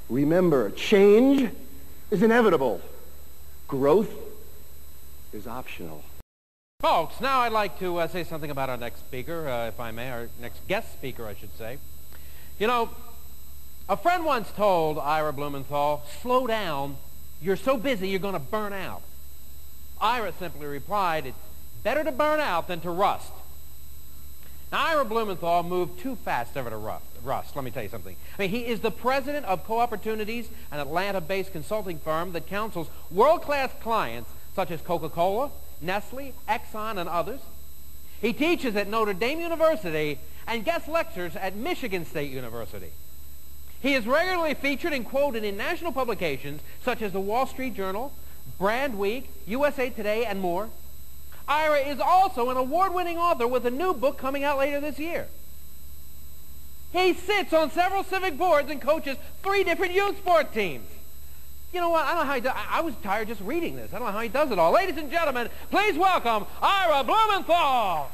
Remember, change is inevitable. Growth is optional. Folks, now I'd like to say something about our next speaker, if I may, our next guest speaker, I should say. You know, a friend once told Ira Blumenthal, slow down, you're so busy you're going to burn out. Ira simply replied, it's better to burn out than to rust. Now, Ira Blumenthal moved too fast ever to rust, let me tell you something. I mean, he is the president of Co-Opportunities, an Atlanta-based consulting firm that counsels world-class clients such as Coca-Cola, Nestle, Exxon, and others. He teaches at Notre Dame University and guest lectures at Michigan State University. He is regularly featured and quoted in national publications such as the Wall Street Journal, Brand Week, USA Today, and more. Ira is also an award-winning author with a new book coming out later this year. He sits on several civic boards and coaches 3 different youth sport teams. You know what? I don't know how he does. I was tired just reading this. I don't know how he does it all. Ladies and gentlemen, please welcome Ira Blumenthal.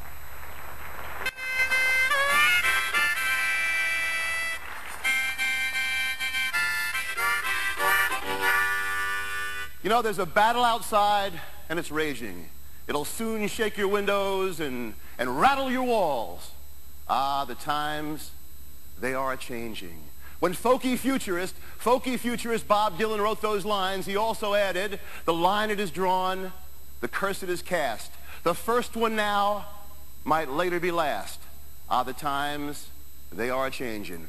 You know, there's a battle outside, and it's raging. It'll soon shake your windows and rattle your walls. Ah, the times, they are a-changing. When folky futurist Bob Dylan wrote those lines, he also added, the line it is drawn, the curse it is cast. The first one now might later be last. Ah, the times, they are a-changing.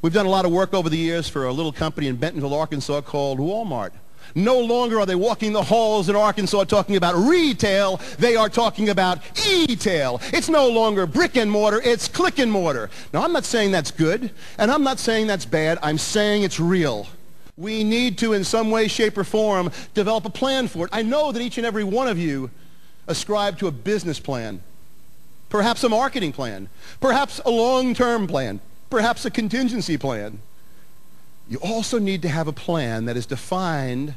We've done a lot of work over the years for a little company in Bentonville, Arkansas called Walmart. No longer are they walking the halls in Arkansas talking about retail. They are talking about e-tail. It's no longer brick and mortar. It's click and mortar. Now, I'm not saying that's good, and I'm not saying that's bad. I'm saying it's real. We need to, in some way, shape, or form, develop a plan for it. I know that each and every one of you ascribe to a business plan, perhaps a marketing plan, perhaps a long-term plan, perhaps a contingency plan. You also need to have a plan that is defined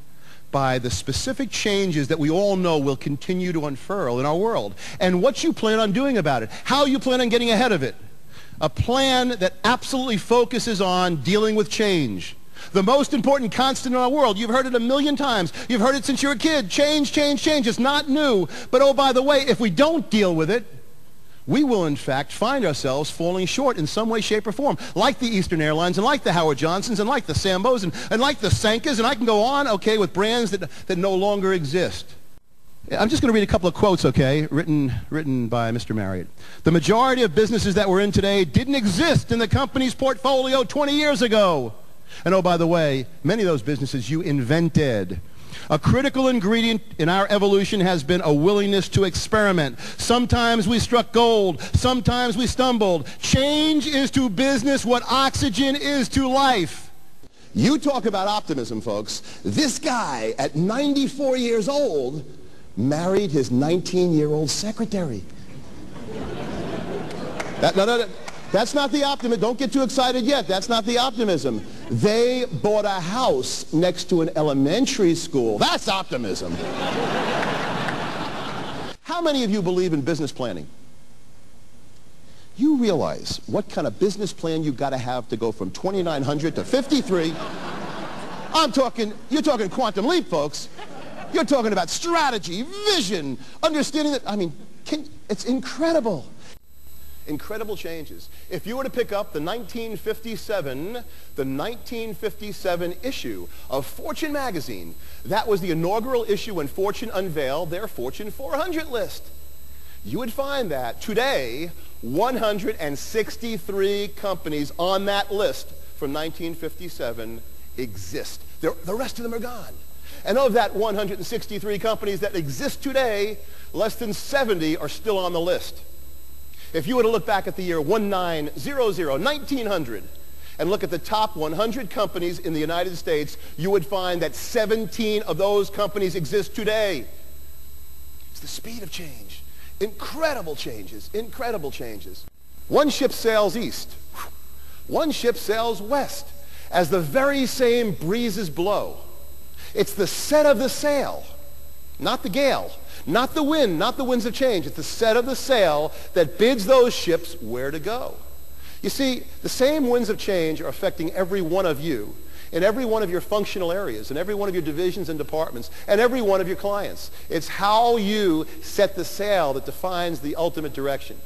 by the specific changes that we all know will continue to unfurl in our world, and what you plan on doing about it, how you plan on getting ahead of it. A plan that absolutely focuses on dealing with change. The most important constant in our world. You've heard it a million times. You've heard it since you were a kid. Change, change, change. It's not new. But oh, by the way, if we don't deal with it, we will, in fact, find ourselves falling short in some way, shape, or form, like the Eastern Airlines, and like the Howard Johnsons, and like the Sambos, and like the Sankas, and I can go on, okay, with brands that no longer exist. I'm just going to read a couple of quotes, okay, written by Mr. Marriott. The majority of businesses that we're in today didn't exist in the company's portfolio 20 years ago. And oh, by the way, many of those businesses you invented. A critical ingredient in our evolution has been a willingness to experiment. Sometimes we struck gold. Sometimes we stumbled. Change is to business what oxygen is to life. You talk about optimism, folks. This guy, at 94 years old, married his 19-year-old secretary. No, that's not the optimism. Don't get too excited yet. That's not the optimism. They bought a house next to an elementary school. That's optimism. How many of you believe in business planning? You realize what kind of business plan you've got to have to go from 2,900 to 53. You're talking quantum leap, folks. You're talking about strategy, vision, understanding that, I mean, it's incredible. Incredible changes. If you were to pick up the 1957 issue of Fortune magazine, that was the inaugural issue when Fortune unveiled their Fortune 400 list. You would find that today, 163 companies on that list from 1957 exist. The rest of them are gone. And of that 163 companies that exist today, less than 70 are still on the list. If you were to look back at the year 1900, and look at the top 100 companies in the United States, you would find that 17 of those companies exist today. It's the speed of change. Incredible changes, incredible changes. One ship sails east. One ship sails west. As the very same breezes blow. It's the set of the sail, not the gale. Not the wind, not the winds of change. It's the set of the sail that bids those ships where to go. You see, the same winds of change are affecting every one of you in every one of your functional areas, in every one of your divisions and departments, and every one of your clients. It's how you set the sail that defines the ultimate direction.